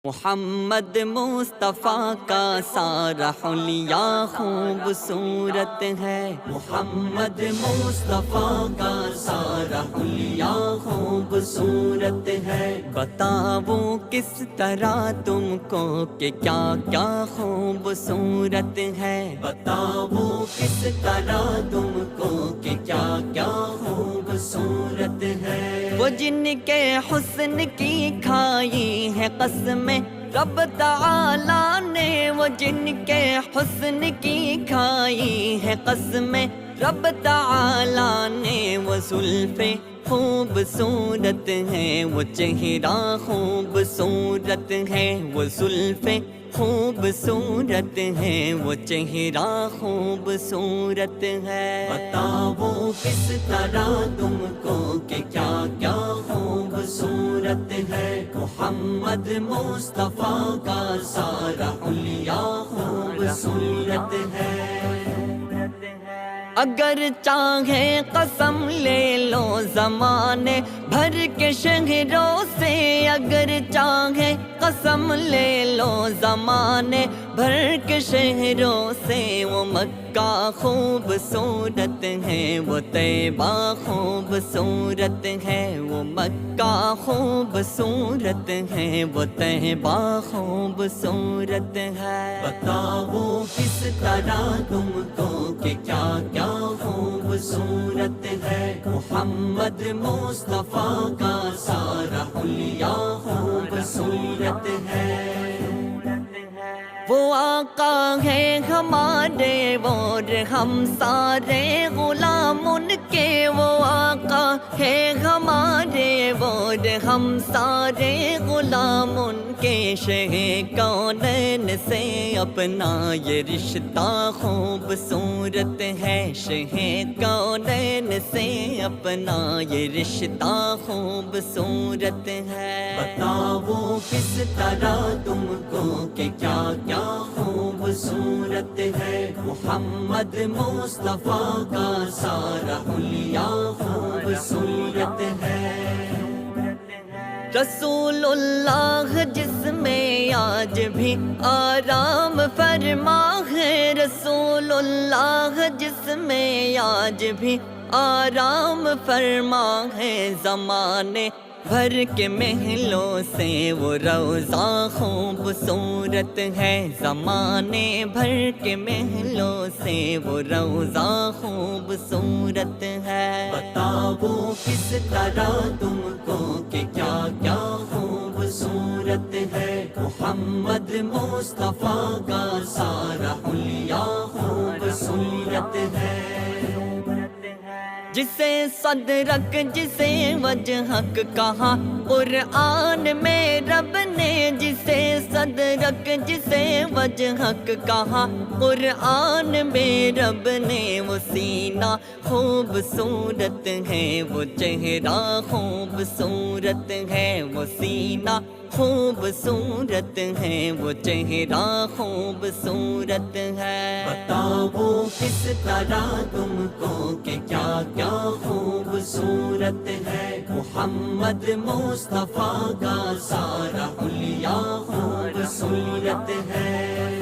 محمد مصطفیٰ کا سارا حلیہ خوبصورت ہے، محمد مصطفیٰ کا سارا حلیہ خوبصورت ہے۔ بتاؤ کس طرح تم کو کہ کیا کیا خوبصورت ہے، بتاؤ کس طرح تم کو کہ کیا کیا خوبصورت ہے۔ وہ جن کے حسن کی کھائی ہے قسمیں رب تعالیٰ نے، وہ جن کے حسن کی کھائی ہے قسمیں رب تعالیٰ نے، وہ زلفیں خوبصورت ہیں، وہ چہرہ خوبصورت ہے، وہ زلفیں خوبصورت ہیں، وہ چہرہ خوبصورت ہے۔ بتاؤ کس طرح تم کو کہ کیا کیا خوبصورت ہے، محمد مصطفیٰ کا سارا حلیہ خوبصورت ہے۔ اگر چاہے قسم لے لو زمانے بھر کے شہروں سے، اگر چاہے قسم لے لو زمانے بھر کے شہروں سے، وہ مکہ خوبصورت ہے، وہ طیبہ خوبصورت ہے، وہ مکہ خوبصورت ہے، وہ طیبہ خوبصورت ہے۔ بتاؤ کس طرح تم کو کہ کیا کیا خوبصورت ہے، محمد مصطفیٰ کا سارا حلیہ خوبصورت ہے۔ وہ آقا ہے ہمارے اور ہم سارے غلام ان کے، وہ آقا ہے ہمارے اور ہم سارے غلام ان کے، شہ کونین سے اپنا یہ رشتہ خوبصورت ہے، شہ کونین سے اپنا یہ رشتہ خوبصورت ہے۔ بتاؤ کس طرح تم کو کہ کیا کیا خوبصورت ہے، محمد مصطفیٰ کا سارا حلیہ خوبصورت ہے۔ رسول اللہ جس میں آج بھی آرام فرما ہے، رسول اللہ جس میں آج بھی آرام فرما ہے، زمانے بھر کے محلوں سے وہ روضہ خوبصورت ہے، زمانے بھر کے محلوں سے وہ روضہ خوبصورت ہے۔ بتاؤ کس طرح تم کو کہ کیا کیا خوبصورت ہے، محمد مصطفیٰ کا سارا حلیہ خوبصورت ہے۔ جسے صدرک جسے وجہک کہا قرآن میں رب نے، جسے صدرک جسے وجہک کہا قرآن میں رب نے، وہ سینہ خوبصورت ہے، وہ چہرہ خوبصورت ہے، وہ سینہ خوبصورت ہے، وہ چہرہ خوبصورت ہے۔ بتاؤ کس طرح تم کو کہ کیا کیا خوبصورت ہے، محمد مصطفیٰ کا سارا حلیہ خوبصورت ہے۔